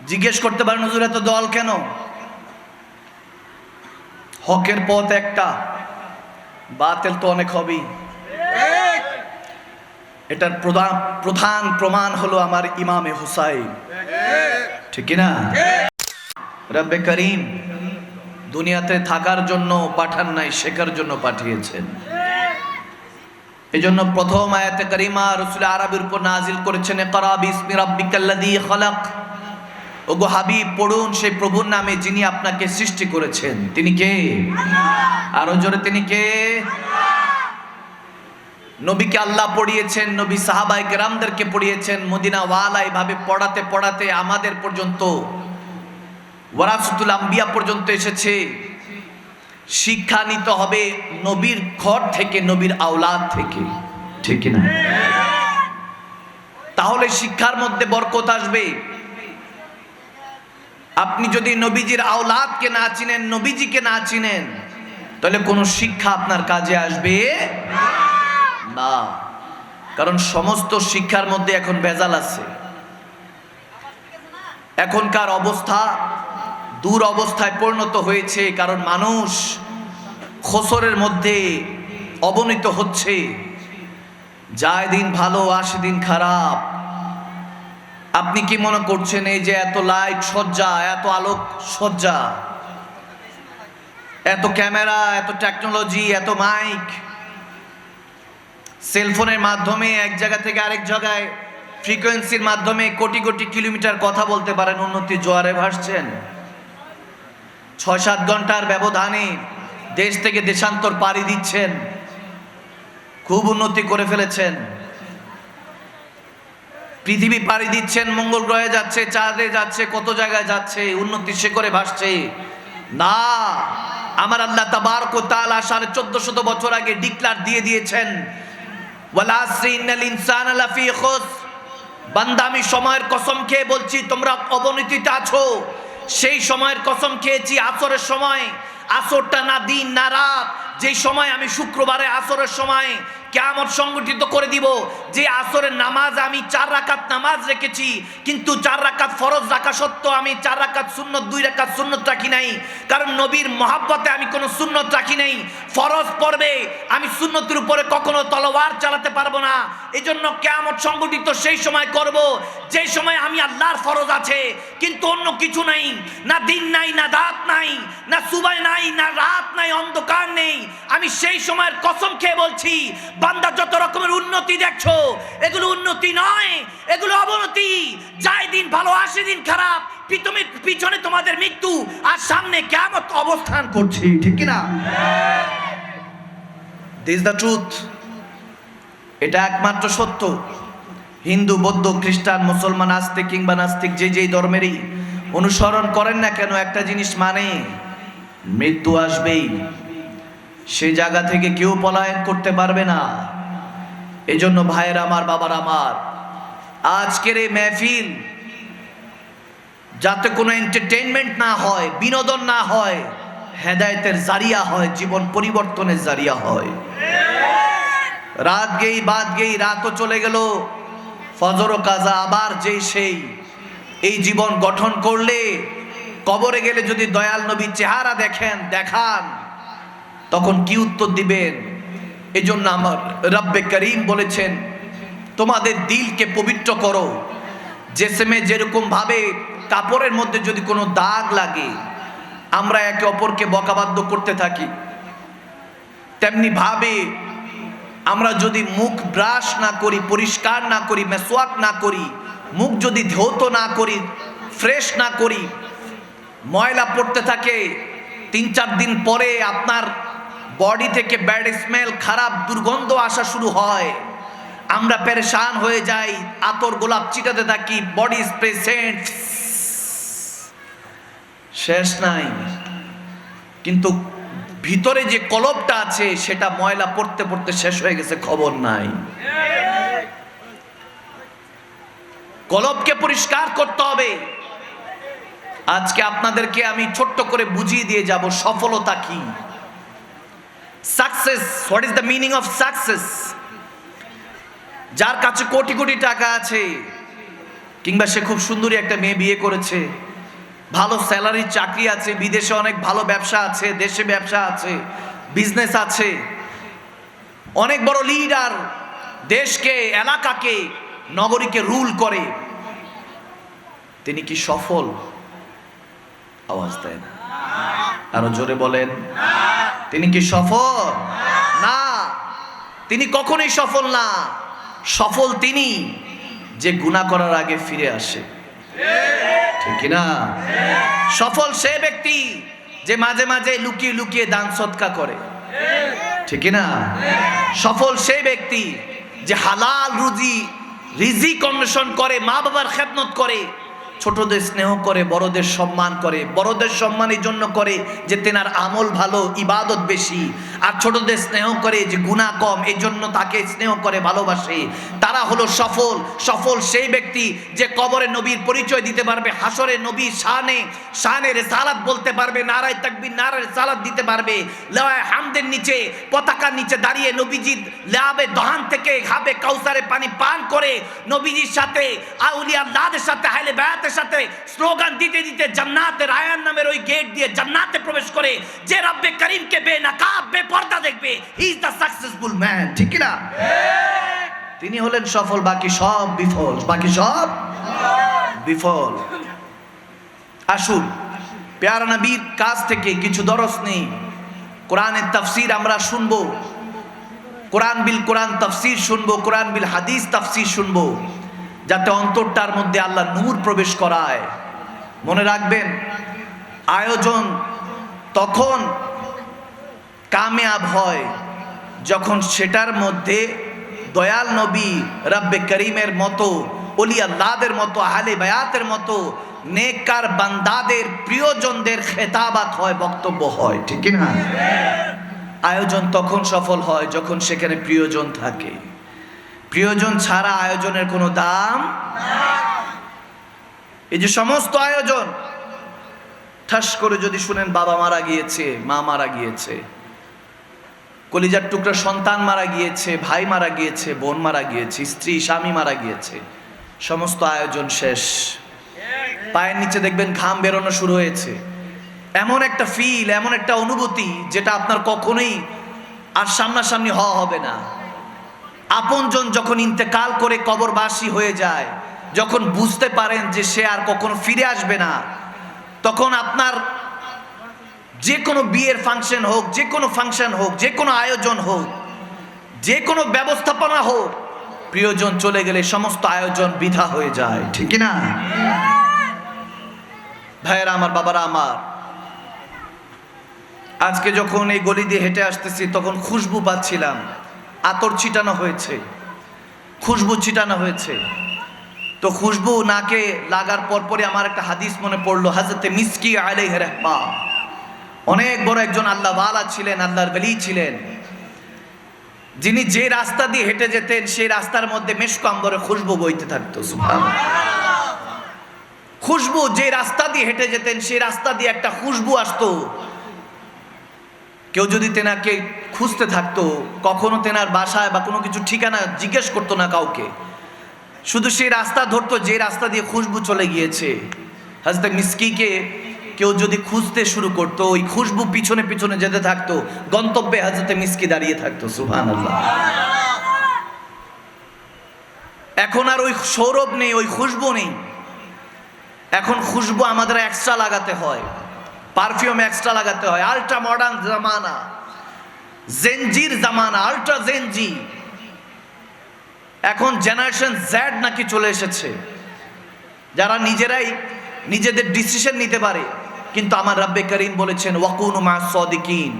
জিজ্ঞেস করতে পারেন, হুজুর এত দল কেন? হকের পথ একটা, বাতিল তো অনেক হবেই। এটার প্রধান প্রমাণ হলো আমার ইমামে হুসাইন, ঠিক না? রব্বে করিম দুনিয়াতে থাকার জন্য পাঠান নাই, শেখার জন্য পাঠিয়েছেন। এজন্য প্রথম আয়াতে কারিমা রাসূল আরবির উপর নাজিল করেছেন, ইকরা বিসমি রাব্বিকাল্লাযী খালাক। ওগো হাবিব, পড়ুন সেই প্রভুর নামে যিনি আপনাকে সৃষ্টি করেছেন। তিনি কে? আরো জোরে, তিনি কে? নবীকে আল্লাহ পড়িয়েছেন, নবী সাহাবায়ে কেরামদেরকে পড়িয়েছেন। মদিনা ওয়ালা এইভাবে পড়াতে পড়াতে আমাদের পর্যন্ত, ওয়ারাসাতুল আম্বিয়া পর্যন্ত এসেছে। শিক্ষা নিতে হবে নবীর ঘর থেকে, নবীর আওলাদ থেকে, ঠিক না? তাহলে শিক্ষার মধ্যে বরকত আসবে। আপনি যদি নবীজির আওলাদকে না চিনেন, নবীজিকে না চিনেন, তাহলে কোনো শিক্ষা আপনার কাজে আসবে না। কারণ সমস্ত শিক্ষার মধ্যে এখন ভেজাল আছে। এখনকার অবস্থা দূর অবস্থায় পরিণত হয়েছে, কারণ মানুষ খসরের মধ্যে অবনীত হচ্ছে। যায় দিন ভালো, আসে দিন খারাপ। আপনি কি মনে করছেন এই যে এত লাইট সজ্জা, এত আলোক সজ্জা, এত ক্যামেরা, এত টেকনোলজি, এত মাইক, সেলফোনের মাধ্যমে এক জায়গা থেকে আরেক জায়গায় ফ্রিকোয়েন্সির মাধ্যমে কোটি কোটি কিলোমিটার কথা বলতে পারেন, উন্নতি জোয়ারে ভাসছেন। ৬-৭ ঘন্টার ব্যবধানে দেশ থেকে দেশান্তর পাড়ি দিচ্ছেন, খুব উন্নতি করে ফেলেছেন। পৃথিবী পাড়ি দিচ্ছেন, মঙ্গল গ্রহে যাচ্ছে, চাঁদে যাচ্ছে, কত জায়গায় যাচ্ছে, উন্নতি শিখরে ভাসছে। না, আমার আল্লাহ তাবারক ওয়া তাআলা 1450 বছর আগে ডিক্লার দিয়ে দিয়েছেন, ওয়াল আসরি ইন্নাল ইনসানা লাফি খুসর। বান্দা, আমি সময়ের কসম খেয়ে বলছি তোমরা অবনতিতে আছো। সেই সময়ের কসম খেয়েছি, আসরের সময়। আসরটা না দিন না রাত, যেই সময় আমি শুক্রবারে আসরের সময় কিয়ামত সংগঠিত করে দিব। যে আসরের নামাজ আমি 4 রাকাত নামাজ রেখেছি, কিন্তু 4 রাকাত ফরজ রাখা সত্ত্বেও আমি 4 রাকাত সুন্নত, 2 রাকাত সুন্নত রাখি নাই। কারণ নবীর মহাব্বতে আমি কোনো সুন্নত রাখি নাই। ফরজ পড়বে, আমি সুন্নতের উপরে কখনো তলোয়ার চালাতে পারবো না। এজন্য কিয়ামত সংগঠিত সেই সময় করব যেই সময় আমি আল্লাহর ফরজ আছে, কিন্তু অন্য কিছু নাই। না দিন নাই, না রাত নাই, না সুবাহ নাই, না রাত নাই, অন্ধকার নেই। আমি সেই সময়ের কসম খেয়ে বলছি, বান্দা যত রকমের উন্নতি দেখছো, এগুলো উন্নতি নয়, এগুলো অবনতি। যায় দিন ভালো, আসে দিন খারাপ। পিছনে তোমাদের মৃত্যু, আর সামনে কিয়ামত অবস্থান করছে, ঠিক না? This the truth. এটা একমাত্র সত্য। হিন্দু, বৌদ্ধ, খ্রিস্টান, মুসলমান, আস্তিক কিংবা নাস্তিক, যে যেই ধর্মেরই অনুসরণ করেন না কেন, একটা জিনিস মানে, মৃত্যু আসবেই। সেই জায়গা থেকে কেউ পলায়ন করতে পারবে না। এজন্য ভাইয়ের আমার, বাবার আমার, আজকের এই মেহফিল যাতে কোনো এন্টারটেইনমেন্ট না হয়, বিনোদন না হয়, হেদায়েতের জারিয়া হয়, জীবন পরিবর্তনের জারিয়া হয়। রাত গেই বাদ গেই, রাতও চলে গেল, ফজরও কাজা, আবার যেই সেই। এই জীবন গঠন করলে কবরে গেলে যদি দয়াল নবী চেহারা দেখান, তখন কি উত্তর দিবেন? এজন্য আমার রব্বে করিম বলেছেন, তোমাদের দিলকে পবিত্র করো। জেসেমে যেরকম ভাবে কাপড়ের মধ্যে যদি কোনো দাগ লাগে, আমরা একে অপরকে বকাবাদ্য করতে থাকি, তেমনি ভাবে আমরা যদি মুখ ব্রাশ না করি, পরিষ্কার না করি, মেসওয়াক না করি, মুখ যদি ধৌত না করি, ফ্রেশ না করি, ময়লা পড়তে থাকে, 3-4 দিন পরে আপনার বডি থেকে ব্যাড স্মেল, খারাপ দুর্গন্ধ আসা শুরু হয়। আমরা পেরেশান হয়ে যাই, আতর গোলাপ ছিটাতে থাকি, বডি স্প্রে, সেন্ট, শেষ নাই। কিন্তু ভিতরে যে কলবটা আছে, সেটা ময়লা পড়তে পড়তে শেষ হয়ে গেছে, খবর নাই। কলবকে পরিষ্কার করতে হবে। আজকে আপনাদেরকে আমি ছোট্ট করে বুঝিয়ে দিয়ে যাব সফলতা কি, success, what is the meaning of success. যার কাছে কোটি কোটি টাকা আছে, কিংবা সে খুব সুন্দরী একটা মেয়ে বিয়ে করেছে, ভালো স্যালারির চাকরি আছে, বিদেশে অনেক ভালো ব্যবসা আছে, দেশে ব্যবসা আছে, বিজনেস আছে, অনেক বড় লিডার, দেশকে, এলাকাকে, নগরীকে রুল করে। তিনি কি সফল? আওয়াজ দেন, আরো জোরে বলেন। তিনি কি সফল? না, তিনি কখনোই সফল না। সফল তিনি যে গুনাহ করার আগে ফিরে আসে, ঠিক না? সফল সে ব্যক্তি যে মাঝে মাঝে লুকিয়ে লুকিয়ে দান সদকা করে, ঠিক না? সফল সেই ব্যক্তি যে হালাল রিজিক অন্বেষণ করে, মা বাবার খেদমত করে, ছোটদের স্নেহ করে, বড়দের সম্মান করে। বড়দের সম্মান এই জন্য করে যে তেনার আমল ভালো, ইবাদত বেশি, আর ছোটদের স্নেহ করে যে গুনাহ কম, এই জন্য তাকে স্নেহ করে, ভালোবাসে। তারা হলো সফল। সফল সেই ব্যক্তি যে কবরে নবীর পরিচয় দিতে পারবে, হাসরে নবীর শানে রিসালাত বলতে পারবে, নারায়ে তাকবীর, নারায়ে রিসালাত দিতে পারবে, লাওয়ায়ে হামদের নিচে, পতাকার নিচে দাঁড়িয়ে নবীজির লাবে দহান থেকে খাবে কাউসারে পানি পান করে, নবীজির সাথে, আউলিয়া আল্লাহদের সাথে, আহলে বায়াতের সাথে স্লোগান দিতে দিতে জান্নাতের রায়ান নামের ওই গেট দিয়ে জান্নাতে প্রবেশ করে, যে রব্বে করিমকে বেনকাব বেপরদা দেখবে, he is the successful man, ঠিক না? তিনি হলেন সফল, বাকি সব বিফল, বাকি সব বিফল। আসুন প্যারা নবীর কাছ থেকে কিছু দরস নেই। কোরআনের তাফসীর আমরা শুনবো, কোরআন বিল কোরআন তাফসীর শুনবো, কোরআন বিল হাদিস তাফসীর শুনবো, যাতে অন্তরটার মধ্যে আল্লাহ নূর প্রবেশ করায়। মনে রাখবেন, আয়োজন তখন কামিয়াব হয় যখন সেটার মধ্যে দয়াল নবী, রব্বে করিমের মতো, ওলি আল্লাহদের মতো, আহলে বায়াতের মতো নেককার বান্দাদের, প্রিয়জনদের খেতাবাত হয়, বক্তব্য হয়, ঠিক না? আয়োজন তখন সফল হয় যখন সেখানে প্রিয়জন থাকে। প্রিয়জন ছাড়া আয়োজনের কোনো দাম। এই যে সমস্ত আয়োজন, ঠাস করে যদি শুনেন বাবা মারা গিয়েছে, মা মারা গিয়েছে, কলিজার টুকরা সন্তান মারা গিয়েছে, ভাই মারা গিয়েছে, বোন মারা গিয়েছে, স্ত্রী স্বামী মারা গিয়েছে, সমস্ত আয়োজন শেষ। পায়ের নিচে দেখবেন ঘাম বেরোনো শুরু হয়েছে। এমন একটা ফিল, এমন একটা অনুভূতি যেটা আপনার কখনোই আর সামনাসামনি হওয়া হবে না। আপনজন যখন ইন্তেকাল করে কবরবাসী হয়ে যায়, যখন বুঝতে পারেন যে সে আর কখনো ফিরে আসবে না, তখন আপনার যে কোনো বিয়ের ফাংশন হোক, যে কোনো ফাংশন হোক, যে কোনো আয়োজন হোক, যে কোনো ব্যবস্থাপনা হোক, প্রিয়জন চলে গেলে সমস্ত আয়োজন বৃথা হয়ে যায়, ঠিক না? ভাইয়েরা আমার, বাবারা আমার, আজকে যখন এই গলি দিয়ে হেঁটে আসতেছি তখন খুশবু পাচ্ছিলাম। আতর ছিটানো হয়েছে, খুশবু ছিটানো হয়েছে। তো খুশবু নাকে লাগার পরপরই আমার একটা হাদিস মনে পড়লো, হযরতে মিসকি আলাইহির রাহমা, অনেক বড় একজন আল্লাহ ওয়ালা ছিলেন, আল্লাহর ওলি ছিলেন, যিনি যে রাস্তা দিয়ে হেঁটে যেতেন সেই রাস্তার মধ্যে মেশক আম্বরের খুশবু বইতে থাকতো। সুবহানাল্লাহ। খুশবু, যে রাস্তা দিয়ে হেঁটে যেতেন সেই রাস্তা দিয়ে একটা খুশবু আসতো। কেউ যদি তেনাকে খুঁজতে থাকতো, কখনো তেনার বাসায় বা কোনো কিছু ঠিকানা জিজ্ঞেস করতো না কাউকে, শুধু সেই রাস্তা ধরতো যে রাস্তা দিয়ে খুশবু চলে গিয়েছে। হযরত মিসকিকে কেউ যদি খুঁজতে শুরু করতো, ওই খুশবু পিছনে পিছনে যেতে থাকতো, গন্তব্যে হযরত মিসকি দাঁড়িয়ে থাকতো। সুবহানাল্লাহ। এখন আর ওই সৌরভ নেই, ওই খুশবু নেই। এখন খুশবু আমাদের এক্সট্রা লাগাতে হয়, পারফিউম এক্সট্রা লাগাতে হয়। আল্ট্রা মডার্ন জামানা, জেনজির জামানা, আল্ট্রা জেনজি। এখন জেনারেশন জেড নাকি চলে এসেছে, যারা নিজেরাই নিজেদের ডিসিশন নিতে পারে। কিন্তু আমার রব্বে করিম বলেছেন, ওয়াকুনু মা সাদিকিন,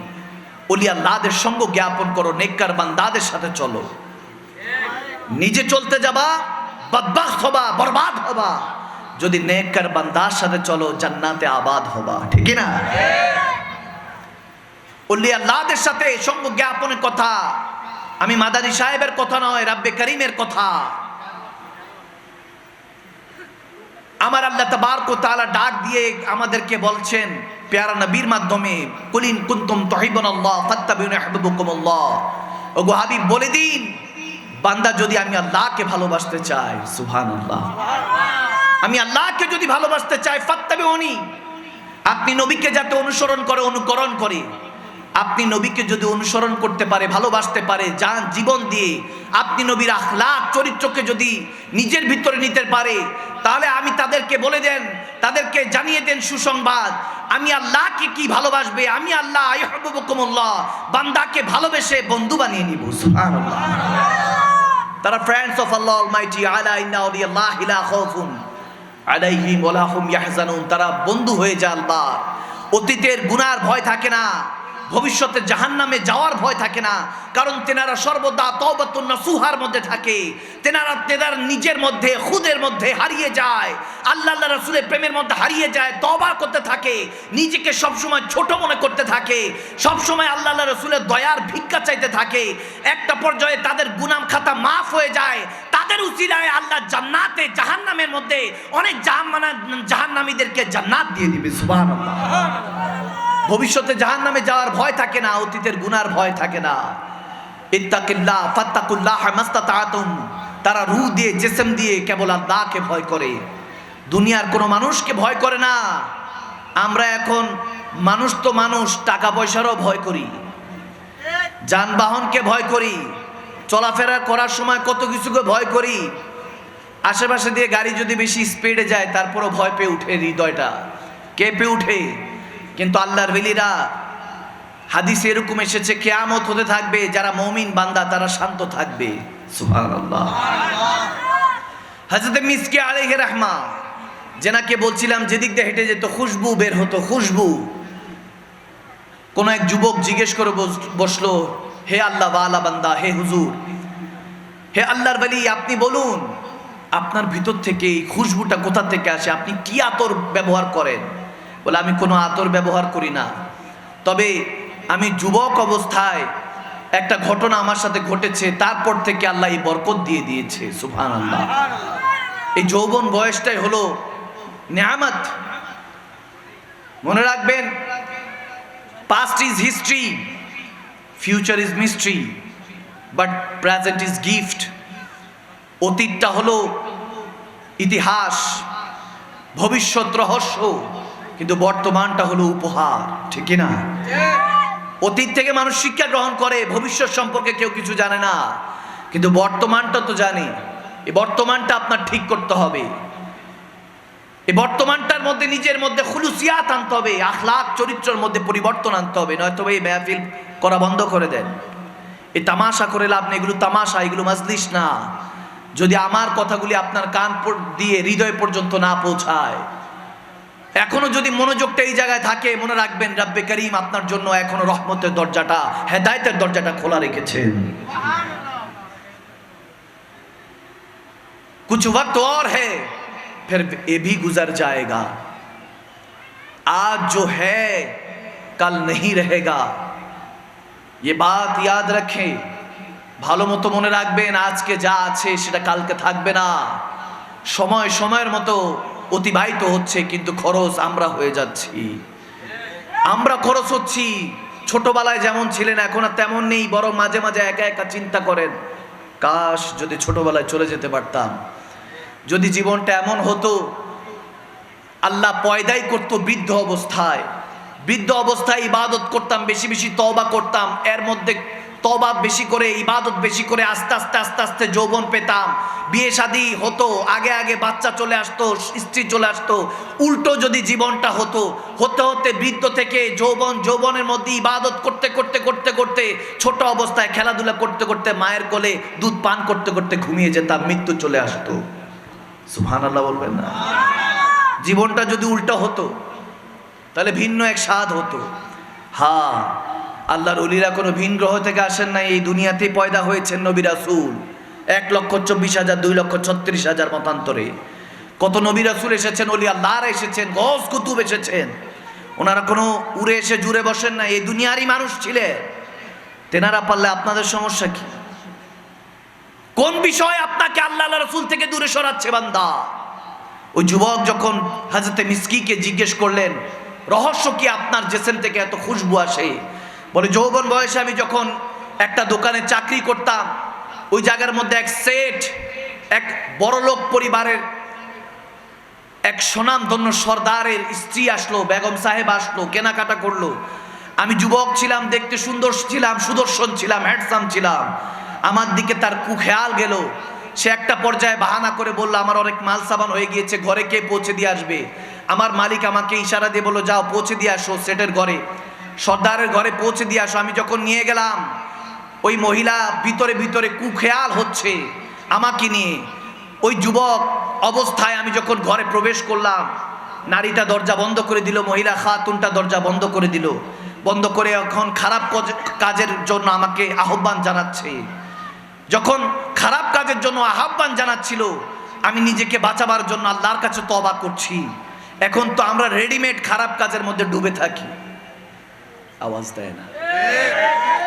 ওলি আল্লাহদের সঙ্গ জ্ঞাপন করো, নেককার বান্দাদের সাথে চলো। নিজে চলতে যাবা বদবখত হবা, বরবাদ হবা। যদি নেককার বান্দার সাথে চলো, জান্নাতে আবাদ হবা, ঠিক না? ওলি আল্লাহদের সাথে সঙ্গ জ্ঞাপনের কথা, আমি মাদানী সাহেবের কথা নয়, রব্বে করিমের কথা। আমার আল্লাহ তাবারক ওয়া তাআলা ডাক দিয়ে আমাদেরকে বলছেন প্যারা নবীর মাধ্যমে, কুলিন কুনতুম তুহিব্বুনাল্লাহ ফাত্তাবিউনি ইউহিব্বুকুমুল্লাহ। ওগো হাবিব, বলে দিন, বান্দা যদি আমি আল্লাহকে ভালোবাসতে চাই, সুবহানাল্লাহ, আমি আল্লাহকে যদি ভালোবাসতে চাই ফাত্তাবিউনি, আপনি নবীকে যাতে অনুসরণ করে, অনুকরণ করে, আপনি নবীকে যদি অনুসরণ করতে পারে, ভালোবাসতে পারে, জান জীবন দিয়ে আপনি নবীর আখলাক চরিত্রকে যদি নিজের ভিতরে নিতে পারে, তাহলে আমি তাদেরকে বলে দেন, তাদেরকে জানিয়ে দেন সুসংবাদ, আমি আল্লাহকে কি ভালোবাসবে, আমি আল্লাহ ইউহিব্বুকুমুল্লাহ, বান্দাকে ভালোবেসে বন্ধু বানিয়ে নিব। সুবহানাল্লাহ। তারা ফ্রেন্ডস অফ আল্লাহ অলমাইটি, আলা ইন্না আউলিয়াল্লাহি লা খাউফুন আলাইহিম ওয়া লা হুম ইয়াহজানুন। তারা বন্ধু হয়ে যায় আল্লাহর। অতীতের গুনার ভয় থাকে না, ভবিষ্যতে জাহান্নামে যাওয়ার ভয় থাকে না, কারণ তেনারা সর্বদা তওবাতুন নাসুহার মধ্যে থাকে। তেনারা নিজের মধ্যে, খুদের মধ্যে হারিয়ে যায়, আল্লাহ রাসূলের প্রেমের মধ্যে হারিয়ে যায়, তওবা করতে থাকে, নিজেকে সবসময় ছোট মনে করতে থাকে, সবসময় আল্লাহ রাসূলের দয়ার ভিক্ষা চাইতে থাকে। একটা পর্যায়ে তাদের গুনাহ খাতা মাফ হয়ে যায়, তাদের উসিলায় আল্লাহ জান্নাতে, জাহান্নামের মধ্যে অনেক জাহান্নামীদেরকে জান্নাত দিয়ে দিবে। সুবহানাল্লাহ। ভবিষ্যতে জাহান্নামে যাওয়ার ভয় থাকে না, অতীতের গুনার ভয় থাকে না। ইত্তাকিল্লাহ ফাত্তাকুল্লাহ মাস্তাতাতুম। তারা রূহ দিয়ে, জিসম দিয়ে কেবল আল্লাহকে ভয় করে, দুনিয়ার কোনো মানুষকে ভয় করে না। আমরা এখন মানুষ তো মানুষ, টাকা পয়সারও ভয় করি, যানবাহনকে ভয় করি, চলাফেরা করার সময় কত কিছুকে ভয় করি। আশেপাশে দিয়ে গাড়ি যদি বেশি স্পিডে যায় তারপরও ভয় পেয়ে উঠে, হৃদয়টা কেঁপে উঠে। কিন্তু আল্লাহর ওলিরা, হাদিসে এরকম এসেছে, কিয়ামত হতে থাকবে, যারা মুমিন বান্দা তারা শান্ত থাকবে। সুবহানাল্লাহ। হযরত মিসকি আলাইহির রাহমা, যেনাকে বলছিলাম যেদিক দিয়ে হেঁটে যেত খুশবু বের হতো, খুশবু। কোন এক যুবক জিজ্ঞেস করে বসলো, হে আল্লাহ ওয়ালা বান্দা, হে হুজুর, হে আল্লাহর ওলি, আপনি বলুন আপনার ভিতর থেকে এই খুশবুটা কোথা থেকে আসে, আপনি কি আতর ব্যবহার করেন? বলে, আমি কোনো আতর ব্যবহার করি না, তবে আমি যুবক অবস্থায় একটা ঘটনা আমার সাথে ঘটেছে, তারপর থেকে আল্লাহ এই বরকত দিয়ে দিয়েছে। সুবহানাল্লাহ। এই যৌবন বয়সটাই হলো নিয়ামত। মনে রাখবেন, past is history, future is mystery, but present is gift. অতীতটা হলো ইতিহাস, ভবিষ্যৎ রহস্য, কিন্তু বর্তমানটা হলো উপহার। ঠিক না? অতীত থেকে মানুষ শিক্ষা গ্রহণ করে, ভবিষ্যৎ সম্পর্কে কেউ কিছু জানে না, কিন্তু বর্তমানটা তো জানে। এই বর্তমানটা আপনার ঠিক করতে হবে, এই বর্তমানটার মধ্যে নিজের মধ্যে খুলুসিয়াত আনতে হবে, আখলাক চরিত্রের মধ্যে পরিবর্তন আনতে হবে, নয়তো এই মাহফিল করা বন্ধ করে দেন। এই তামাশা করে লাভ নেই, এগুলো তামাশা, এগুলো মাজলিস না। যদি আমার কথাগুলি আপনার কান দিয়ে হৃদয় পর্যন্ত না পৌঁছায়, এখনো যদি মনোযোগটা এই জায়গায় থাকে, মনে রাখবেন রব্বে করিম আপনার জন্য এখনো রহমতের দরজাটা, হেদায়েতের দরজাটা খোলা রেখেছেন। कुछ वक्त और है फिर ये भी गुजर जाएगा, आज जो है कल नहीं रहेगा, ये बात याद रखें। ভালো মতো মনে রাখবেন, আজকে যা আছে সেটা কালকে থাকবে না। সময় সময়ের মতো অতিবাহিত হচ্ছে, কিন্তু খরচ আমরা হয়ে যাচ্ছি, আমরা খরচ হচ্ছি। ছোটবেলায় যেমন ছিলেন এখন আর তেমন নেই, বরং মাঝে মাঝে একা একা চিন্তা করেন, কাশ যদি ছোটবেলায় চলে যেতে পারতাম, যদি জীবনটা এমন হতো। আল্লাহ পয়দাই করতো বৃদ্ধ অবস্থায়, বৃদ্ধ অবস্থায় ইবাদত করতাম, বেশি বেশি তওবা করতাম, এর মধ্যে তওবা বেশি করে, ইবাদত বেশি করে, আস্তে আস্তে আস্তে আস্তে যৌবন পেতাম, বিয়ে শাদী হতো, আগে আগে বাচ্চা চলে আসতো, স্ত্রী চলে আসতো। উল্টো যদি জীবনটা হতো, হতে হতে বৃদ্ধ থেকে যৌবন, যৌবনের মধ্যে ইবাদত করতে করতে করতে করতে, ছোট অবস্থায় খেলাধুলা করতে করতে, মায়ের কোলে দুধ পান করতে করতে ঘুমিয়ে যেতাম, মৃত্যু চলে আসতো। সুবহানাল্লাহ বলবেন না? জীবনটা যদি উল্টা হতো তাহলে ভিন্ন এক স্বাদ হতো। হ্যাঁ, আল্লাহর ওলিরা কোনো ভিন গ্রহ থেকে আসেন নাই, এই দুনিয়াতেই পয়দা হয়েছেন নবী রাসূল। 1,24,000 2,36,000 মতান্তরে কত নবী রাসূল এসেছেন, ওলি আল্লাহরা এসেছেন, গস কুতুব এসেছেন। ওনারা কোনো উড়ে এসে জুড়ে বসেন না, এই দুনিয়ারই মানুষ ছিলেন। তেনারা পারলে আপনাদের সমস্যা কি? কোন বিষয় আপনাকে আল্লাহ রাসূল থেকে দূরে সরাচ্ছে বান্দা? ওই যুবক যখন হযরতে মিসকিকে জিজ্ঞেস করলেন, রহস্য কি আপনার জিসম থেকে এত খুশবু আসে? বলে, যৌবন বয়সে আমি যখন একটা দোকানে চাকরি করতাম, ওই জায়গার মধ্যে এক সেট, এক বড়লোক পরিবারের এক সুনামধন্য সর্দারের স্ত্রী আসলো, বেগম সাহেব আসলো, কেনাকাটা করলো। আমি যুবক ছিলাম, দেখতে সুন্দর ছিলাম, সুদর্শন ছিলাম, হ্যান্ডসাম ছিলাম। আমার দিকে তার কুখেয়াল গেল। সে একটা পর্যায়ে বাহানা করে বলল, আমার অনেক মাল সাবান হয়ে গিয়েছে, ঘরে কে পৌঁছে দিয়ে আসবে? আমার মালিক আমাকে ইশারা দিয়ে বললো, যাও পৌঁছে দিয়ে আসো সেটের ঘরে, সর্দারের ঘরে পৌঁছে দিয়ে আসো। আমি যখন নিয়ে গেলাম, ওই মহিলা ভিতরে ভিতরে কুখেয়াল হচ্ছে আমাকে নিয়ে। ওই যুবক অবস্থায় আমি যখন ঘরে প্রবেশ করলাম, নারীটা দরজা বন্ধ করে দিল, মহিলা খাতুনটা দরজা বন্ধ করে দিল। বন্ধ করে এখন খারাপ কাজের জন্য আমাকে আহ্বান জানাচ্ছে। যখন খারাপ কাজের জন্য আহ্বান জানাচ্ছিল, আমি নিজেকে বাঁচাবার জন্য আল্লাহর কাছে তওবা করছি। এখন তো আমরা রেডিমেড খারাপ কাজের মধ্যে ডুবে থাকি। আওয়াজ দেয় না,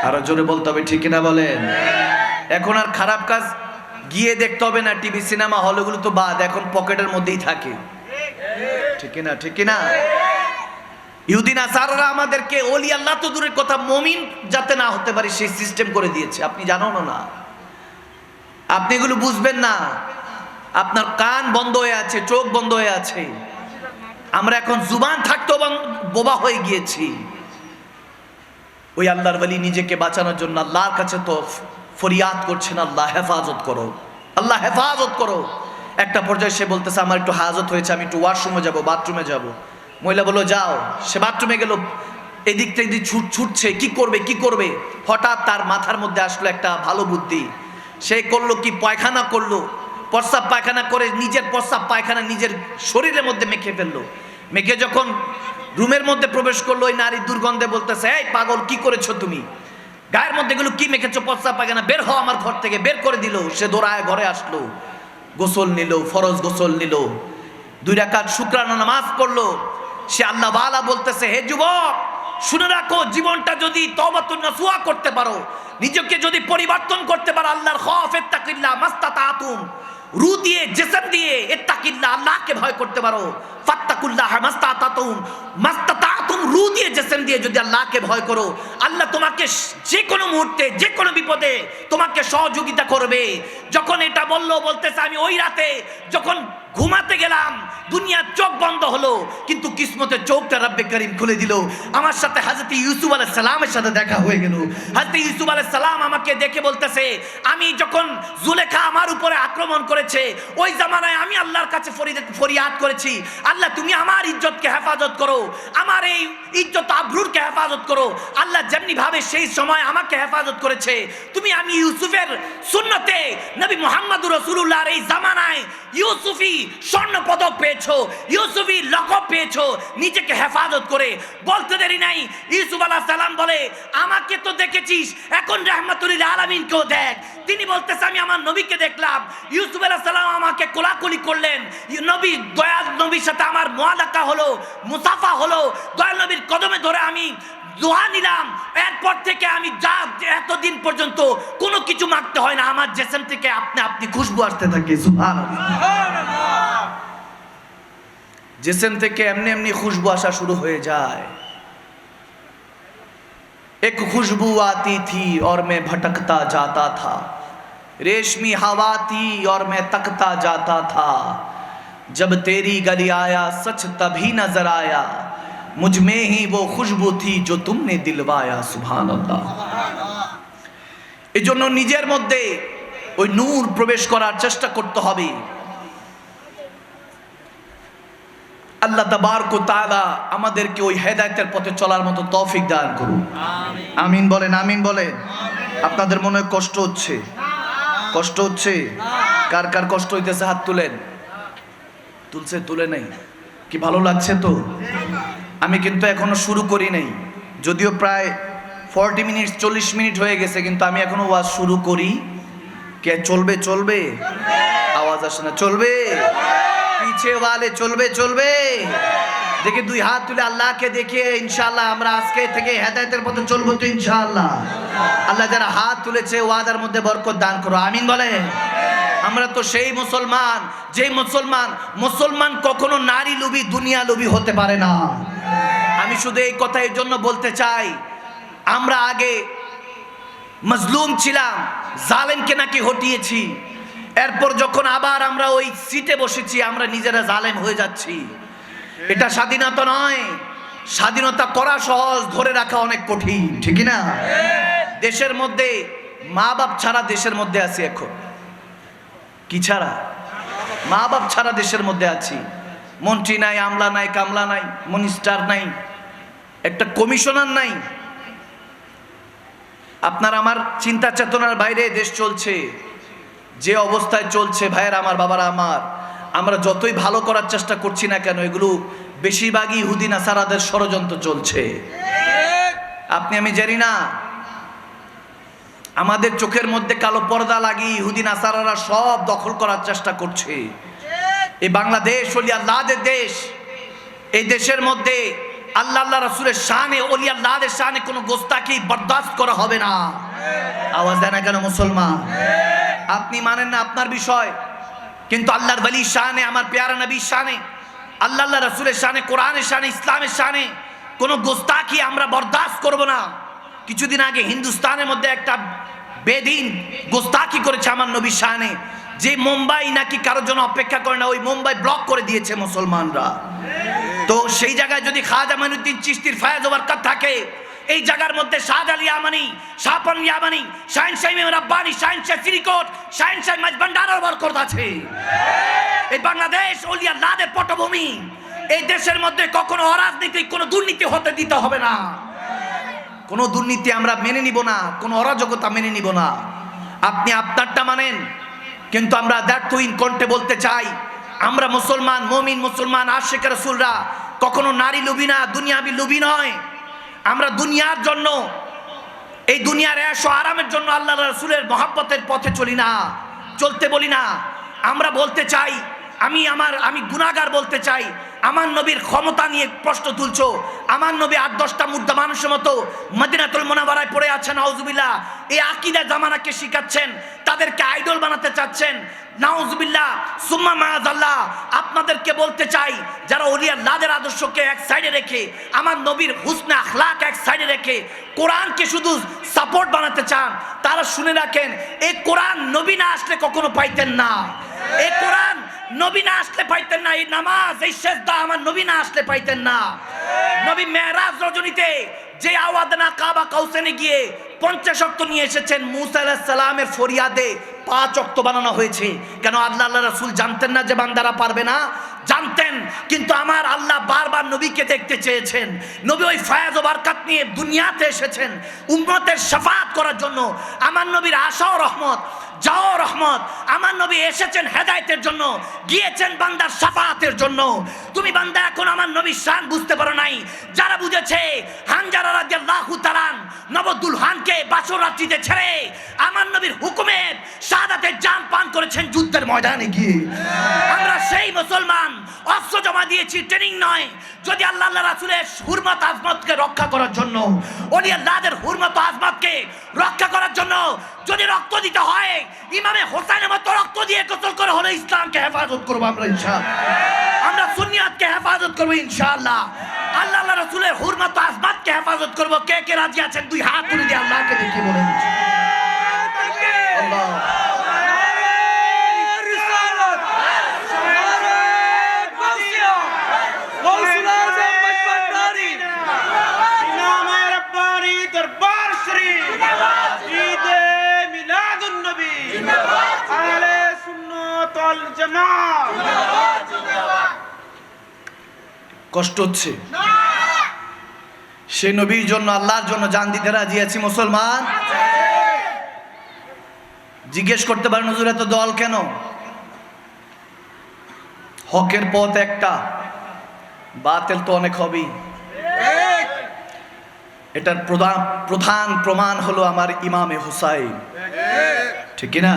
আরো জোরে বলতে হবে, ঠিক না বলেন? এখন আর খারাপ কাজ গিয়ে দেখতে হবে না, টিভি সিনেমা হলগুলো তো বাদ, এখন পকেটের মধ্যেই থাকে, ঠিক না? ঠিক না? ইহুদি নাসারারা আমাদেরকে ওলি আল্লাহ তো দূরের কথা, মুমিন যাতে না হতে পারে সেই সিস্টেম করে দিয়েছে। আপনি জানো না, আপনি এগুলো বুঝবেন না। আপনার কান বন্ধ হয়ে আছে, চোখ বন্ধ হয়ে আছে। আমরা এখন জুবান থাকতেও বোবা হয়ে গিয়েছি। ওই আল্লাহর ওলি নিজেকে বাঁচানোর জন্য আল্লাহর কাছে তো ফরিয়াদ করছেন, আল্লাহ হেফাজত করো, আল্লাহ হেফাজত করো। একটা পর্যায়ে সে বলতেছে, আমার একটু হাজত হয়েছে, আমি একটু ওয়াশরুমে যাব, বাথরুমে যাব। মহিলা বললো, যাও। সে বাথরুমে গেল, এদিক থেকে ছুটছে, কি করবে কি করবে। হঠাৎ তার মাথার মধ্যে আসলো একটা ভালো বুদ্ধি। সে করলো কি, পায়খানা করলো, প্রস্রাব পায়খানা করে নিজের প্রস্রাব পায়খানা নিজের শরীরের মধ্যে মেখে ফেললো। মেখে যখন রুমের মধ্যে প্রবেশ করলো, ওই নারী দুর্গন্ধে বলতেছে, এই পাগল, কি করেছো তুমি? গায়ের মধ্যে গুলো কি মেখেছো? প্রস্রাব পায়খানা, বের হও আমার ঘর থেকে। বের করে দিল। সে দৌড়ায় ঘরে আসলো, গোসল নিল, ফরজ গোসল নিল, 2 রাকাত শুকরানা নামাজ পড়লো। সে আল্লাহ ওয়ালা বলতেছে, হে যুবক, শুনে রাখো, জীবনটা যদি তওবাতুন নাসুহা করতে পারো, নিজেকে যদি পরিবর্তন করতে পারো, আল্লাহর খৌফ ইত্তাকিল্লাহ মাস্তাতাতুম, রু দিয়ে জিসম দিয়ে ইত্তাকিল্লাহ, আল্লাহকে ভয় করতে পারো, ফাত্তাকুল্লাহ মাস্তাতাতুম, মাস্তাতাতুম রু দিয়ে জিসম দিয়ে যদি আল্লাহকে ভয় করো, আল্লাহ তোমাকে যে কোনো মুহূর্তে যে কোনো বিপদে তোমাকে সহযোগিতা করবে। যখন এটা বলতেছে, আমি ওই রাতে যখন ঘুমাতে গেলাম, দুনিয়ার চোখ বন্ধ হলো, কিন্তু কিসমতের চোখটা রব্বে করিম খুলে দিল। আমার সাথে হযরত ইউসুফ আলাইহিস সালামের সাথে দেখা হয়ে গেল। হযরত ইউসুফ আলাইহিস সালাম আমাকে দেখে বলতেছে, আমি যখন জুলেখা আমার উপরে আক্রমণ করেছে, ওই জামানায় আমি আল্লাহর কাছে ফরিয়াদ করেছি, আল্লাহ তুমি আমার ইজ্জতকে হেফাজত করো, আমার এই ইজ্জত আবরুরকে হেফাজত করো। আল্লাহ যেমনি ভাবে সেই সময় আমাকে হেফাজত করেছে, আমি ইউসুফের সুন্নতে নবী মুহাম্মদুর রাসূলুল্লাহর এই জামানায় ইউসুফি স্বর্ণ পদক পেয়েছো, ইউসুফি লকব পেয়েছো, নিজেকে হেফাজত করে। বলতে দেরি নাই, ইউসুফ আলাইহিস সালাম বলে, আমাকে তো দেখেছিস, এখন রাহমাতুল লিল আলামিনকেও দেখ। তিনি বলতেছে, আমি আমার নবীকে দেখলাম। ইউসুফ আলাইহিস সালাম আমাকে কোলাকুলি করলেন, নবী দয়াল নবীর সাথে আমার মুআলাকা হলো, মুসাফা হলো, দয়াল নবীর কদমে ধরে আমি দোয়া নিলাম। এরপর থেকে আমি যা এতদিন পর্যন্ত কোনো কিছু মাগতে হয় না, আমার জিসম থেকে আপনি খুশবু আসতে থাকে। সুবহানাল্লাহ, জিসম থেকে এমনি এমনি খুশবু আসা শুরু হয়ে যায়। एक खुशबू आती थी और मैं भटकता जाता था, रेशमी हवा थी और मैं तकता जाता था, जब तेरी गली आया सच तभी नजर आया, मुझ में ही वो खुशबू थी जो तुमने दिलवाया। सुभान अल्लाह। এজন্য নিজের মধ্যে ওই নূর প্রবেশ করার চেষ্টা করতে হবে। আল্লাহ তাবারক ওয়া তাআলা আমাদেরকে ওই হেদায়েতের পথে চলার মতো তৌফিক দান করুন। আমিন বলেন, আমিন বলেন। আপনাদের মনে কষ্ট হচ্ছে? কষ্ট হচ্ছে? কার কার কষ্ট হইতেছে হাত তুলেন। তুলছে? তুলে নাই? কি ভালো লাগছে তো? আমি কিন্তু এখনো শুরু করি নাই, যদিও প্রায় 40 মিনিট 40 মিনিট হয়ে গেছে, কিন্তু আমি এখনো ওয়াজ শুরু করি। কে চলবে? চলবে? আওয়াজ আসে না। চলবে? পিছে ওয়ালে চলবে? চলবে? দেখে 2 হাত তুলে আল্লাহকে দেখে ইনশাআল্লাহ আমরা আজকে থেকে হেদায়েতের পথে চলবো তো ইনশাআল্লাহ। আল্লাহ যারা হাত তুলেছে ওয়াদার মধ্যে বরকত দান করো। আমিন বলেন। আমরা তো সেই মুসলমান, যে মুসলমান কখনো নারী লোভী দুনিয়া লোভী হতে পারে না। আমি শুধু এই কথা এর জন্য বলতে চাই, আমরা আগে মজলুম ছিলাম, জালেমকে নাকি হটিয়েছি, এরপর যখন আবার আমরা ওই সিটে বসেছি, আমরা নিজেরা জালেম হয়ে যাচ্ছি। এটা স্বাধীনতা নয়। স্বাধীনতা করা সহজ, ধরে রাখা অনেক কঠিন, ঠিক না? দেশের মধ্যে মা বাপ ছাড়া দেশের মধ্যে আছি এখন। কি ছাড়া? মা বাপ ছাড়া দেশের মধ্যে আছি। মন্ত্রী নাই, আমলা নাই, কামলা নাই, মিনিস্টার নাই, একটা কমিশনার নাই। আপনার আমার চিন্তা চেতনার বাইরে দেশ চলছে। যে অবস্থায় চলছে ভাইয়ের আমার, বাবারা আমার, আমরা যতই ভালো করার চেষ্টা করছি না কেন, এগুলো বেশিরভাগই ইহুদি নাসারাদের ষড়যন্ত্র চলছে। আপনি আমি জানি না, আমাদের চোখের মধ্যে কালো পর্দা লাগিয়ে ইহুদি নাসারারা সব দখল করার চেষ্টা করছে। এই বাংলাদেশ ওলি আল্লাহদের দেশ। এই দেশের মধ্যে আল্লাহ আল্লাহ রাসূলের শানে, ওলি আল্লাহদের শানে কোনো গোস্তাকি বরদাস্ত করা হবে না। আওয়াজ দেয় না কেন মুসলমান? আপনি মানেন না আপনার বিষয়, কিন্তু আল্লাহর ওলি শানে, আমার প্যারা নবীর শানে, আল্লাহ আল্লাহ রাসূলের শানে, কোরআনের শানে, ইসলামের শানে কোনো গোস্তাকি আমরা বরদাস্ত করব না। কিছুদিন আগে হিন্দুস্তানের মধ্যে একটা বেদিন গোস্তাকি করেছে আমার নবীর শানে, যে মুম্বাই নাকি কারোর জন্য অপেক্ষা করে না, ওই মুম্বাই ব্লক করে দিয়েছে মুসলমানরা। তো সেই জায়গায় যদি খাজা মাইনুদ্দিন চিশতির ফায়েজ ও বরকত থাকে, এই জায়গার মধ্যে শাহজালাল ইয়ামানি, শাহপন ইয়ামানি, শাহিন শাহ ইমাম রাব্বানি, শাহিন শাহ সিরিকোট, শাহিন শাহ মাঝভান্ডারের বরকত আছে। এই বাংলাদেশ ওলি আল্লাহদের পটভূমি। এই দেশের মধ্যে কখনো অরাজনীতি, কোনো দুর্নীতি হতে দিতে হবে না। কোনো দুর্নীতি আমরা মেনে নিব না, কোনো অরাজকতা মেনে নিব না। আপনি আপনারটা মানেন, কিন্তু আমরা দ্যাটুইন কণ্ঠে বলতে চাই, আমরা মুসলমান, মুমিন মুসলমান, আশিক রাসূলরা কখনো নারী লোভী না, দুনিয়াবি লোভী নয়। আমরা দুনিয়ার জন্য, এই দুনিয়ার এশ ও আরামের জন্য আল্লাহ রাসূলের মহব্বতের পথে চলি না, চলতে বলি না। আমরা বলতে চাই, আমি গুনাহগার বলতে চাই, আমার নবীর ক্ষমতা নিয়ে প্রশ্ন তুলছো। আমার নবী 8-10টা মুর্দা মানুষের মতো মদিনাতুল মুনাওয়ারায় পড়ে আছেন, নাউজুবিল্লাহ। এই আকীদা জামানাকে শিখাচ্ছেন, তাদেরকে আইডল বানাতে চাচ্ছেন, নাউজুবিল্লাহ সুম্মা মাআযাল্লাহ। আপনাদেরকে বলতে চাই, যারা ওলি আল্লাহদের আদর্শকে এক সাইডে রেখে, আমার নবীর হুসনে আখলাক এক সাইডে রেখে কোরআনকে শুধু সাপোর্ট বানাতে চান, তারা শুনে রাখেন, এই কোরআন নবী না আসলে কখনো পাইতেন না। এই কোরআন নবী না আসলে পাইতেন না। এই নামাজ, এই সেজদা আমার নবী না আসলে পাইতেন না। নবী মেরাজ রজনীতে যে আওয়াদনা কাবা কাউসানে গিয়ে 50 ওয়াক্ত নিয়ে এসেছেন, মুসা আলাইহিস সালামের ফরিয়াদে 5 ওয়াক্ত বানানো হয়েছে। কেন? আল্লাহ রাসূল জানতেন না যে বান্দারা পারবে না? জানতেন, কিন্তু আমার আল্লাহ বারবার নবীকে দেখতে চেয়েছেন। নবী ওই ফায়েজ ও বরকত নিয়ে দুনিয়াতে এসেছেন উম্মতের শাফাআত করার জন্য। আমার নবীর আশা ও রহমত, যাও রহমত। আমার নবী এসেছেন হেদায়েতের জন্য, গিয়েছেন বান্দার শাফাআতের জন্য। তুমি বান্দা এখন আমার নবীর শান বুঝতে পারো নাই। যারা বুঝেছে, হানজালা রাদিয়াল্লাহু তাআলা নবদুলহানকে বাসর রাত্রিতে ছেড়ে আমার নবীর হুকুমে শাহাদাতের জাম পান করেছেন যুদ্ধের ময়দানে গিয়ে। আমরা সেই মুসলমান, অস্ত্র জমা দিয়েছি ট্রেনিং নয়। যদি আল্লাহ রাসূলের হুরমত আজমতকে রক্ষা করার জন্য, ওলি আল্লাহদের হুরমত আজমতকে রক্ষা করার জন্য যদি রক্ত দিতে হয়, ইমামে হোসেনের মতো রক্ত দিয়ে গোসল করে হলে ইসলামকে হেফাজত করবো আমরা ইনশাআল্লাহ। আমরা সুন্নিয়তকে হেফাজত করবো ইনশাআল্লাহ। আল্লাহ রাসূলের হুরমত আজমতকে হেফাজত করবো। কে কে রাজি আছেন? 2 হাত তুলে দিয়ে আল্লাহকে দেখে বলেন আল্লাহ। কষ্ট হচ্ছে, সে নবীর জন্য, আল্লাহর জন্য জান দিতে রাজি আছি মুসলমান। জিজ্ঞেস করতে পারেন, হুজুর এত দল কেন? হকের পথ একটা, বাতিল তো অনেক হবেই। এটার প্রধান প্রমাণ হলো আমার ইমামে হুসাইন, ঠিক না?